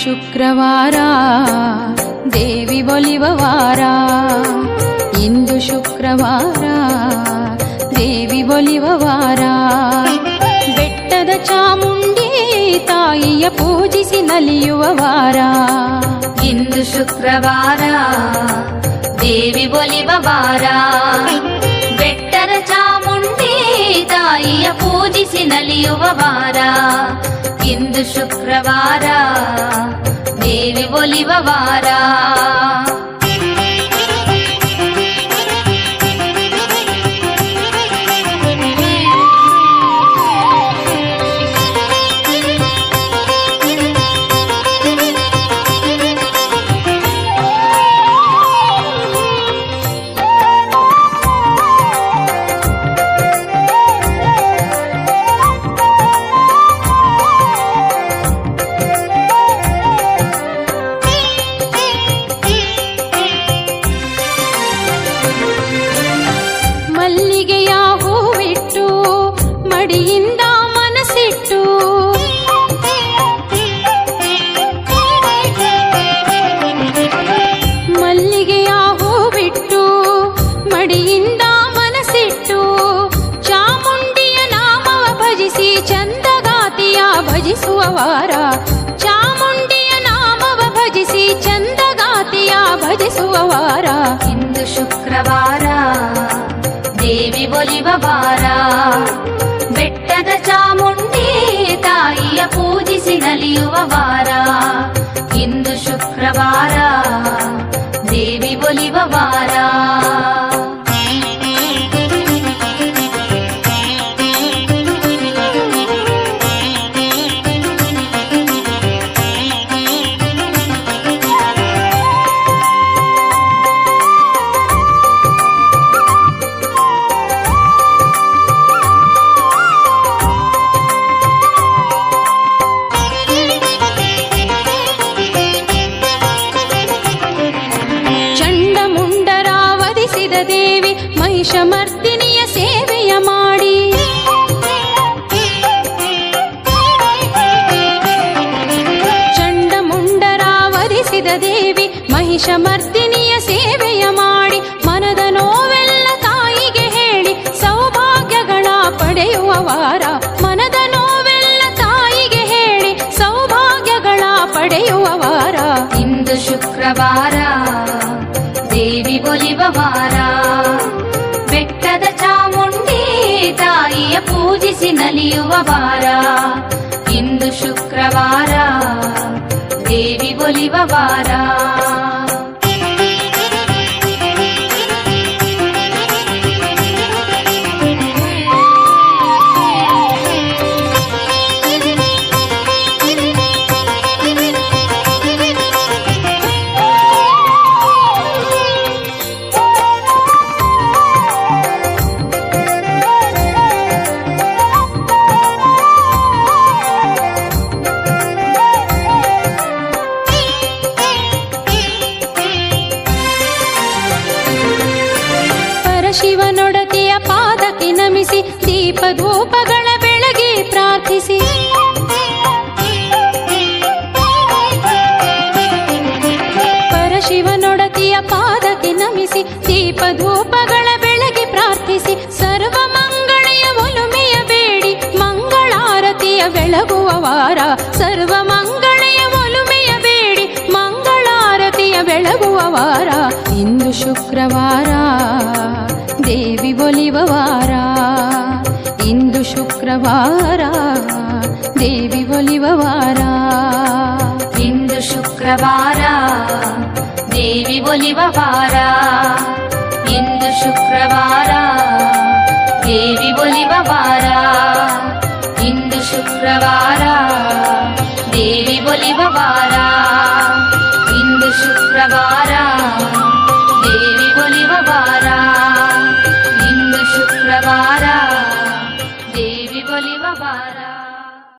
ಶುಕ್ರವಾರ ದೇವಿ ಒಲಿವ ವಾರ. ಇಂದು ಶುಕ್ರವಾರ ದೇವಿ ಒಲಿವ ವಾರ. ಬೆಟ್ಟದ ಚಾಮುಂಡಿ ತಾಯಿಯ ಪೂಜಿಸಿ ನಲಿಯುವ ವಾರ. ಇಂದು ಶುಕ್ರವಾರ ದೇವಿ ಒಲಿವ ವಾರ. ಬೆಟ್ಟದ ಚಾಮುಂಡಿ ತಾಯಿಯ ಪೂಜಿಸಿ ನಲಿಯುವ ವಾರ. ಇಂದು ಶುಕ್ರವಾರ ದೇವಿ ಒಲಿವ ವಾರ. ಮಲ್ಲಿಗೆಯ ಹೂವಿಟ್ಟು ಮಡಿಯಿಂದ ಮನಸ್ಸಿಟ್ಟು ಮಲ್ಲಿಗೆಯ ಹೂವಿಟ್ಟು ಮಡಿಯಿಂದ ಮನಸ್ಸಿಟ್ಟು ಚಾಮುಂಡಿಯ ನಾಮವ ಭಜಿಸಿ ಚಂದಗಾತಿಯ ಭಜಿಸುವ ವಾರ. ಚಾಮುಂಡಿಯ ನಾಮವ ಭಜಿಸಿ ಚಂದಗಾತಿಯ ಭಜಿಸುವ ವಾರ. ಇಂದು ಶುಕ್ರವಾರ ದೇವಿ ಒಲಿವ ವಾರ. ಬೆಟ್ಟದ ಚಾಮುಂಡಿ ತಾಯಿಯ ಪೂಜಿಸಿ ನಲಿಯುವ ವಾರ. ಇಂದು ಶುಕ್ರವಾರ ದೇವಿ ಒಲಿವ ವಾರ. ದೇವಿ ಮಹಿಷಮರ್ದಿನಿಯ ಸೇವೆಯ ಮಾಡಿ ಚಂಡಮುಂಡರ ವಧಿಸಿದ ದೇವಿ ಮಹಿಷಮರ್ದಿನಿಯ ಸೇವೆಯ ಮಾಡಿ ಮನದ ನೋವೆಲ್ಲ ತಾಯಿಗೆ ಹೇಳಿ ಸೌಭಾಗ್ಯಗಳ ಪಡೆಯುವ ವಾರ. ಮನದ ನೋವೆಲ್ಲ ತಾಯಿಗೆ ಹೇಳಿ ಸೌಭಾಗ್ಯಗಳ ಪಡೆಯುವ ವಾರ. ಇಂದು ಶುಕ್ರವಾರ ದೇವಿ ಒಲಿವ ವಾರ. ಬೆಟ್ಟದ ಚಾಮುಂಡಿ ತಾಯಿಯ ಪೂಜಿಸಿ ನಲಿಯುವ ವಾರ. ಇಂದು ಶುಕ್ರವಾರ ದೇವಿ ಒಲಿವ ವಾರ. ಶಿವನೊಡತಿಯ ಪಾದಕ್ಕೆ ನಮಿಸಿ ದೀಪಧೂಪಗಳ ಬೆಳಗಿ ಪ್ರಾರ್ಥಿಸಿ ಪರಶಿವನೊಡತಿಯ ಪಾದಕ್ಕೆ ನಮಿಸಿ ದೀಪಧೂಪಗಳ ಬೆಳಗಿ ಪ್ರಾರ್ಥಿಸಿ ಸರ್ವ ಮಂಗಳೆಯ ಒಲುಮೆಯ ಬೇಡಿ ಮಂಗಳಾರತಿಯ ಬೆಳಗುವ ವಾರ. ಸರ್ವ ಮಂಗಳೆಯ ಒಲುಮೆಯ ಬೇಡಿ ಮಂಗಳಾರತಿಯ ಬೆಳಗುವ ವಾರ. ಇಂದು ಶುಕ್ರವಾರ ದೇವಿ ಒಲಿವ ವಾರ. ಇಂದು ಶುಕ್ರವಾರ ದೇವಿ ಒಲಿವ ವಾರ. ಇಂದು ಶುಕ್ರವಾರ ದೇವಿ ಒಲಿವ ವಾರ. ಇಂದು ಶುಕ್ರವಾರ ದೇವಿ ಒಲಿವ ವಾರ. ಇಂದು ಶುಕ್ರವಾರ ದೇವಿ ಒಲಿವ ವಾರ. ಇಂದು ಶುಕ್ರವಾರ